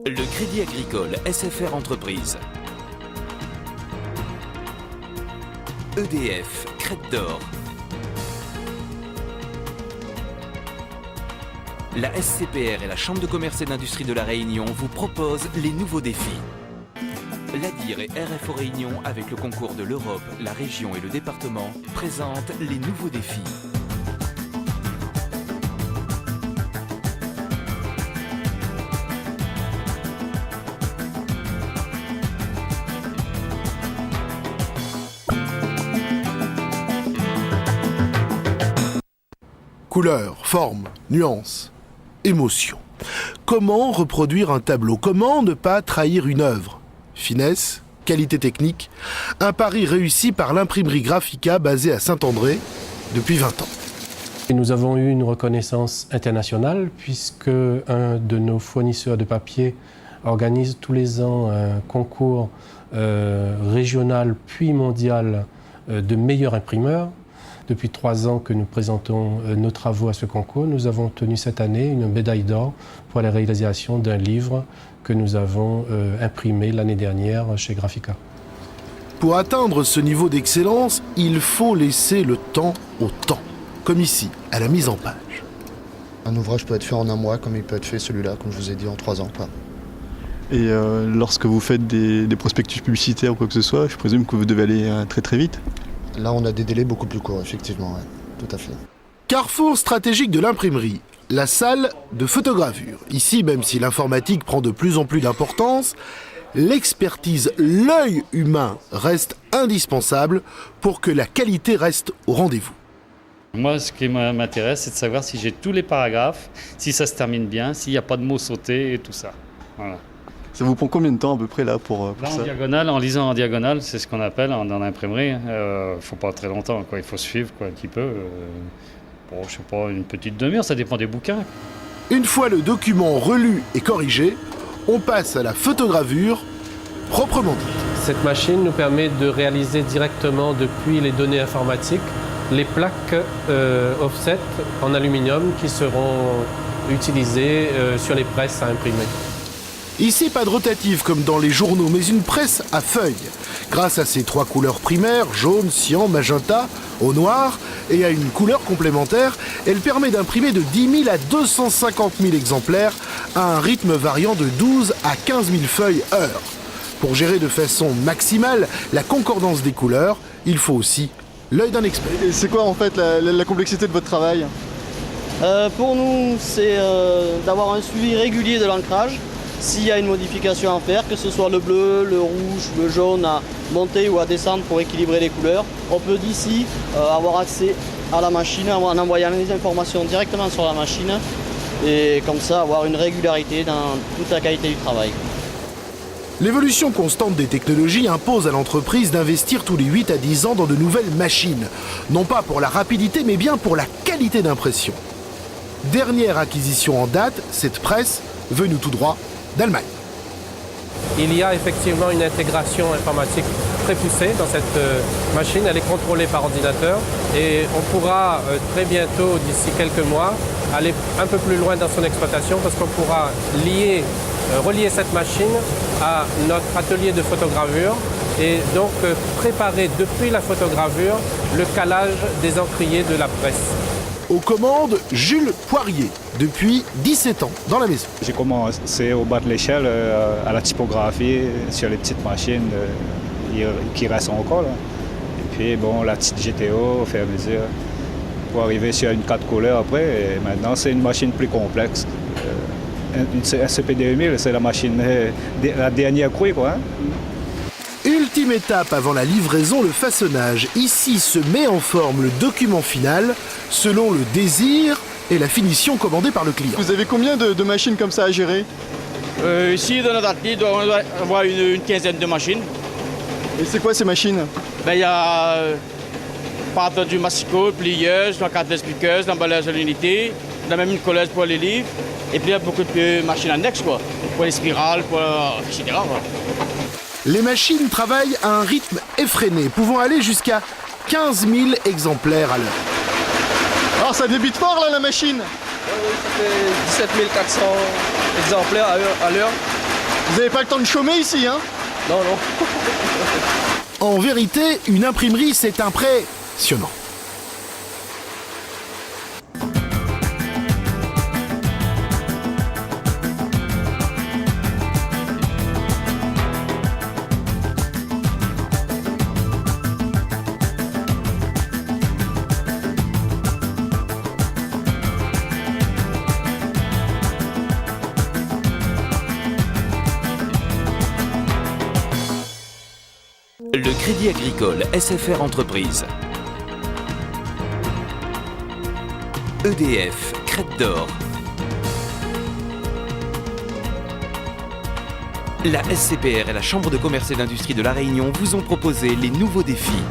Le Crédit Agricole SFR Entreprise. EDF, Crête d'Or. La SCPR et la Chambre de commerce et d'industrie de la Réunion vous proposent les nouveaux défis. L'ADIR et RFO Réunion, avec le concours de l'Europe, la région et le département, présentent les nouveaux défis. Couleurs, formes, nuances, émotions. Comment reproduire un tableau? Comment ne pas trahir une œuvre? Finesse, qualité technique, un pari réussi par l'imprimerie Graphica basée à Saint-André depuis 20 ans. Et nous avons eu une reconnaissance internationale puisque un de nos fournisseurs de papier organise tous les ans un concours régional puis mondial de meilleurs imprimeurs. Depuis 3 ans que nous présentons nos travaux à ce concours, nous avons obtenu cette année une médaille d'or pour la réalisation d'un livre que nous avons imprimé l'année dernière chez Graphica. Pour atteindre ce niveau d'excellence, il faut laisser le temps au temps, comme ici, à la mise en page. Un ouvrage peut être fait en un mois, comme il peut être fait celui-là, comme je vous ai dit, en 3 ans. Et lorsque vous faites des prospectus publicitaires ou quoi que ce soit, je présume que vous devez aller très très vite. Là, on a des délais beaucoup plus courts, effectivement, ouais, tout à fait. Carrefour stratégique de l'imprimerie, la salle de photogravure. Ici, même si l'informatique prend de plus en plus d'importance, l'expertise, l'œil humain reste indispensable pour que la qualité reste au rendez-vous. Moi, ce qui m'intéresse, c'est de savoir si j'ai tous les paragraphes, si ça se termine bien, s'il n'y a pas de mots sautés et tout ça. Voilà. Ça vous prend combien de temps à peu près là pour Là, ça? en lisant en diagonale, c'est ce qu'on appelle dans l'imprimerie. Faut pas très longtemps, quoi. Il faut suivre un petit peu. Bon, je sais pas, une petite demi-heure, ça dépend des bouquins. Une fois le document relu et corrigé, on passe à la photogravure proprement dite. Cette machine nous permet de réaliser directement depuis les données informatiques les plaques offset en aluminium qui seront utilisées sur les presses à imprimer. Ici, pas de rotative comme dans les journaux, mais une presse à feuilles. Grâce à ses 3 couleurs primaires, jaune, cyan, magenta, au noir, et à une couleur complémentaire, elle permet d'imprimer de 10 000 à 250 000 exemplaires à un rythme variant de 12 à 15 000 feuilles heure. Pour gérer de façon maximale la concordance des couleurs, il faut aussi l'œil d'un expert. Et c'est quoi en fait la complexité de votre travail? Pour nous, c'est d'avoir un suivi régulier de l'ancrage. S'il y a une modification à faire, que ce soit le bleu, le rouge, le jaune à monter ou à descendre pour équilibrer les couleurs, on peut d'ici avoir accès à la machine en envoyant les informations directement sur la machine et comme ça avoir une régularité dans toute la qualité du travail. L'évolution constante des technologies impose à l'entreprise d'investir tous les 8 à 10 ans dans de nouvelles machines. Non pas pour la rapidité, mais bien pour la qualité d'impression. Dernière acquisition en date, cette presse venue tout droit d'Allemagne. Il y a effectivement une intégration informatique très poussée dans cette machine. Elle est contrôlée par ordinateur et on pourra très bientôt, d'ici quelques mois, aller un peu plus loin dans son exploitation parce qu'on pourra relier cette machine à notre atelier de photogravure et donc préparer depuis la photogravure le calage des encriers de la presse. Aux commandes, Jules Poirier, depuis 17 ans dans la maison. J'ai commencé au bas de l'échelle à la typographie sur les petites machines qui restent encore. Là. Et puis bon, la petite GTO au fur et à mesure pour arriver sur une 4 couleurs après. Et maintenant, c'est une machine plus complexe. Une SCP-2000, c'est la machine, la dernière crouille, quoi. Hein. Ultime étape avant la livraison, le façonnage. Ici se met en forme le document final selon le désir et la finition commandée par le client. Vous avez combien de machines comme ça à gérer? Ici, dans notre atelier, on doit avoir une quinzaine de machines. Et c'est quoi ces machines? Il y a pâte du massicot, plieuse, la carte expliqueuse, l'emballage de l'unité, on a même une colleuse pour les livres, et puis il y a beaucoup de machines annexes, quoi, pour les spirales, etc. Quoi. Les machines travaillent à un rythme effréné, pouvant aller jusqu'à 15 000 exemplaires à l'heure. Alors ça débite fort là la machine? Oui, ça fait 17 400 exemplaires à l'heure. Vous n'avez pas le temps de chômer ici, hein? Non, non. En vérité, une imprimerie, c'est impressionnant. Le Crédit Agricole SFR Entreprise. EDF, Crête d'Or. La SCPR et la Chambre de commerce et d'industrie de La Réunion vous ont proposé les nouveaux défis.